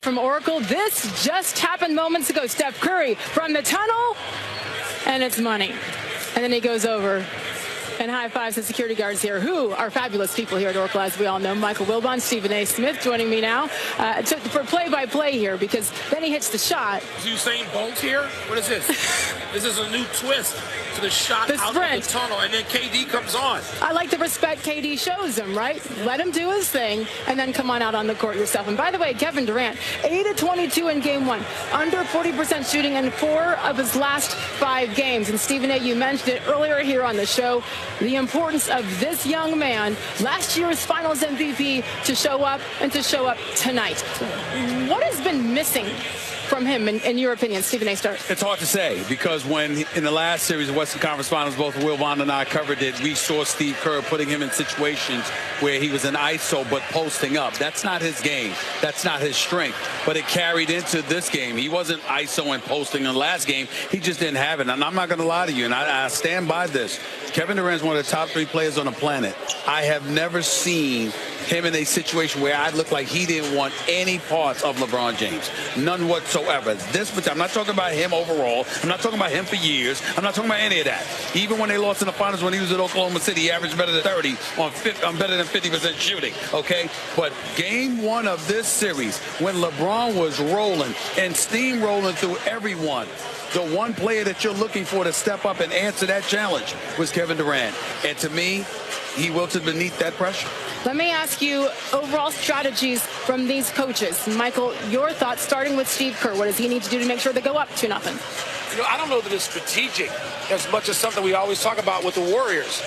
From Oracle, this just happened moments ago. Steph Curry from the tunnel, and it's money. And then he goes over and high-fives the security guards here, who are fabulous people here at Oracle, as we all know. Micheal Wilbon, Stephen A. Smith joining me now for play-by-play here, because then he hits the shot. Is Usain Bolt here? What is this? This is a new twist to the shot out of the tunnel, and then KD comes on. I like the respect KD shows him, right? Let him do his thing, and then come on out on the court yourself. And by the way, Kevin Durant, 8 of 22 in Game 1, under 40% shooting in 4 of his last 5 games. And Stephen A., you mentioned it earlier here on the show, the importance of this young man, last year's Finals MVP, to show up and to show up tonight. What has been missing from him, in your opinion? Stephen A. Start. It's hard to say, because when in the last series of Western Conference Finals, both Wilbon and I covered it, we saw Steve Kerr putting him in situations where he was an ISO but posting up. That's not his game. That's not his strength. But it carried into this game. He wasn't ISO and posting in the last game. He just didn't have it. And I'm not going to lie to you, and I stand by this. Kevin Durant is one of the top 3 players on the planet. I have never seen him in a situation where I looked like he didn't want any parts of LeBron James. None whatsoever. I'm not talking about him overall. I'm not talking about him for years. I'm not talking about any of that. Even when they lost in the finals when he was at Oklahoma City, he averaged better than 30 on better than 50% shooting, okay? But Game 1 of this series, when LeBron was rolling and steamrolling through everyone, the one player that you're looking for to step up and answer that challenge was Kevin Durant. And to me, he wilted beneath that pressure. Let me ask you overall strategies from these coaches. Micheal, your thoughts, starting with Steve Kerr. What does he need to do to make sure they go up 2-0? You know, I don't know that it's strategic as much as something we always talk about with the Warriors.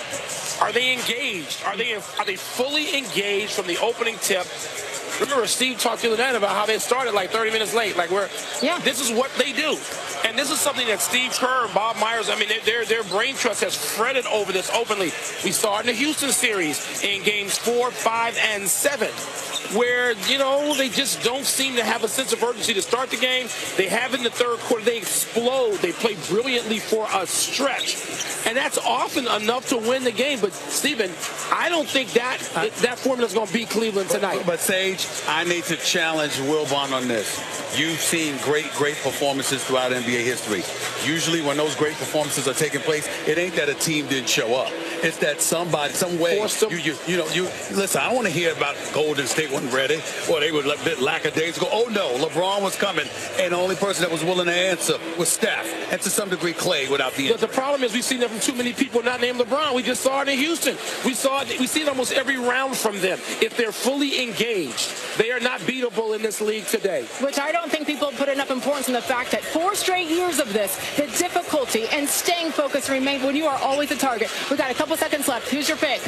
Are they engaged? Are they fully engaged from the opening tip? Remember, Steve talked the other night about how they started like 30 minutes late. Like, this is what they do. And this is something that Steve Kerr and Bob Myers, I mean, their brain trust has fretted over this openly. We saw it in the Houston series in games 4, 5, and 7, where, you know, they just don't seem to have a sense of urgency to start the game. They have it in the third quarter. They explode. They play brilliantly for a stretch. And that's often enough to win the game. But, Stephen, I don't think that formula is going to beat Cleveland tonight. But, Sage, I need to challenge Wilbon on this. You've seen great performances throughout NBA history. Usually when those great performances are taking place, it ain't that a team didn't show up. It's that somebody, some way, listen, I don't want to hear about Golden State wasn't ready, or they were a bit lackadaisical. Oh, no, LeBron was coming, and the only person that was willing to answer was Steph, and to some degree Clay without the But the problem is we've seen that from too many people not named LeBron. We just saw it in Houston. We see it almost every round from them. If they're fully engaged, they are not beatable in this league today. Which I don't think people put enough importance in the fact that 4 straight years of this, the difficulty and staying focused remain when you are always a target. We've got a couple seconds left. Who's your pick?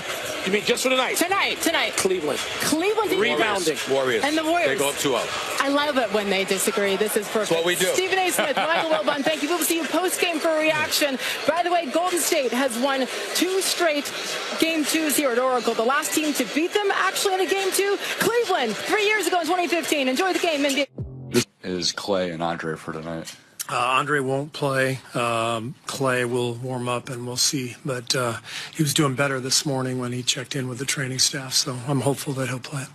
You mean just for tonight? Tonight. Cleveland. Rebounding. Warriors. And the Warriors. They go up 2-0. I love it when they disagree. This is perfect. That's what we do. Stephen A. Smith, Micheal Wilbon, thank you. We'll see you post-game for a reaction. By the way, Golden State has won 2 straight Game 2s here at Oracle. The last team to beat them actually in a Game 2, Cleveland, 3 years ago in 2015. Enjoy the game, NBA. This is Clay and Andre for tonight. Andre won't play. Clay will warm up, and we'll see. But he was doing better this morning when he checked in with the training staff, so I'm hopeful that he'll play.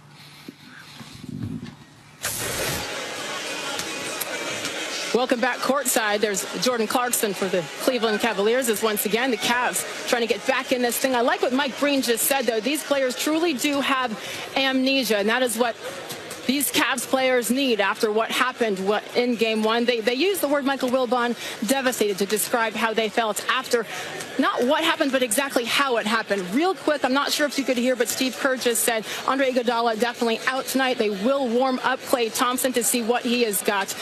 Welcome back courtside. There's Jordan Clarkson for the Cleveland Cavaliers as once again the Cavs trying to get back in this thing. I like what Mike Breen just said, though. These players truly do have amnesia, and that is what these Cavs players need after what happened in Game 1. They used the word, Micheal Wilbon, devastated, to describe how they felt after not what happened, but exactly how it happened. Real quick, I'm not sure if you could hear, but Steve Kerr just said Andre Iguodala definitely out tonight. They will warm up Klay Thompson to see what he has got.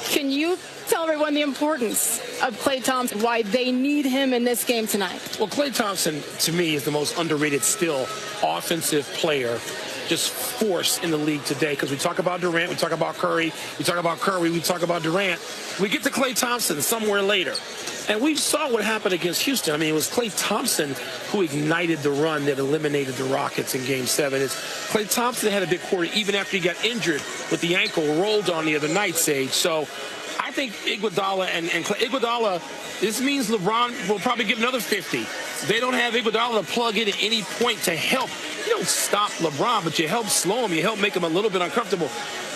Can you tell everyone the importance of Klay Thompson, why they need him in this game tonight? Well, Klay Thompson, to me, is the most underrated still offensive player, just force in the league today. Because we talk about Durant, we talk about Curry, we talk about Durant. We get to Klay Thompson somewhere later. And we saw what happened against Houston. I mean, it was Klay Thompson who ignited the run that eliminated the Rockets in Game 7. Klay Thompson had a big quarter even after he got injured with the ankle rolled on the other night, Sage. So I think Iguodala and Klay. Iguodala, this means LeBron will probably get another 50. They don't have Iguodala to plug in at any point to help. You don't stop LeBron, but you help slow him. You help make him a little bit uncomfortable.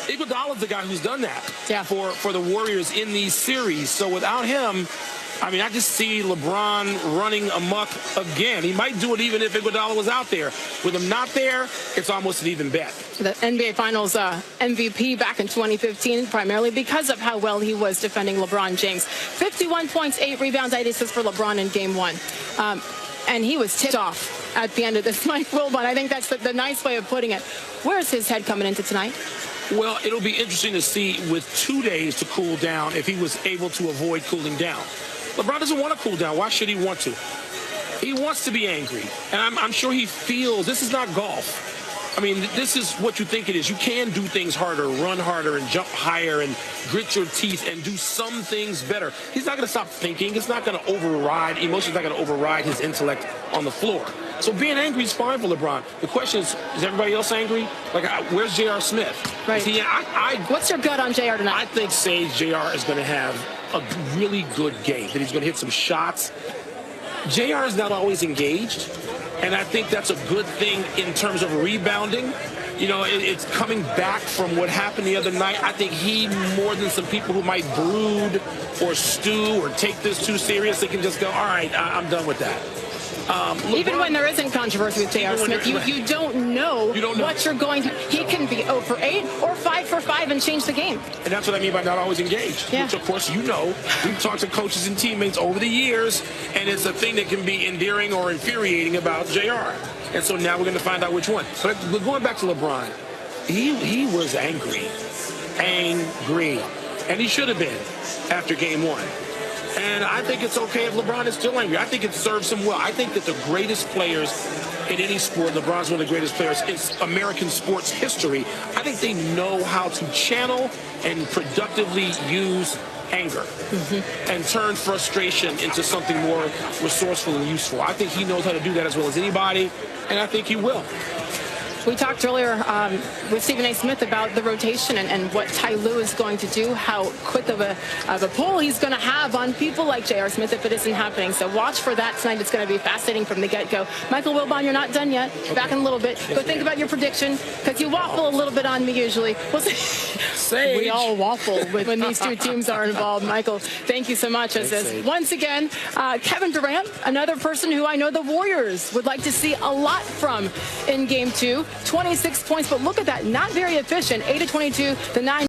Iguodala's the guy who's done that for the Warriors in these series. So without him, I mean, I just see LeBron running amok again. He might do it even if Iguodala was out there. With him not there, it's almost an even bet. The NBA Finals MVP back in 2015, primarily because of how well he was defending LeBron James. 51 points, 8 rebounds, 8 assists for LeBron in Game 1. And he was tipped off at the end of this. Mike Wilbon, I think that's the nice way of putting it. Where's his head coming into tonight? Well, it'll be interesting to see with 2 days to cool down if he was able to avoid cooling down. LeBron doesn't want to cool down. Why should he want to? He wants to be angry. And I'm sure he feels this is not golf. I mean, this is what you think it is. You can do things harder, run harder, and jump higher, and grit your teeth, and do some things better. He's not going to stop thinking. It's not going to override. Emotion's not going to override his intellect on the floor. So being angry is fine for LeBron. The question is everybody else angry? Like, where's J.R. Smith? Right. What's your gut on J.R. tonight? I think J.R. is going to have a really good game, that he's going to hit some shots. J.R. is not always engaged, and I think that's a good thing in terms of rebounding. You know, it's coming back from what happened the other night. I think he, more than some people who might brood or stew or take this too seriously, can just go, all right, I'm done with that. Even when there isn't controversy with J.R. Smith, you don't know what you're going to. He can be 0 for 8 or 5 for 5 and change the game. And that's what I mean by not always engaged, which, of course, you know. We've talked to coaches and teammates over the years, and it's a thing that can be endearing or infuriating about J.R. And so now we're going to find out which one. But going back to LeBron, he was angry. And he should have been after Game 1. And I think it's okay if LeBron is still angry. I think it serves him well. I think that the greatest players in any sport, LeBron's one of the greatest players in American sports history, I think they know how to channel and productively use anger and turn frustration into something more resourceful and useful. I think he knows how to do that as well as anybody, and I think he will. We talked earlier with Stephen A. Smith about the rotation and what Ty Lue is going to do, how quick of a pull he's going to have on people like J.R. Smith if it isn't happening. So watch for that tonight. It's going to be fascinating from the get-go. Micheal Wilbon, you're not done yet. Back in a little bit. Go think about your prediction, because you waffle a little bit on me usually. We'll see. We all waffle when these two teams are involved. Michael, thank you so much. Once again, Kevin Durant, another person who I know the Warriors would like to see a lot from in Game 2. 26 points, but look at that, not very efficient. 8 of 22, the 9.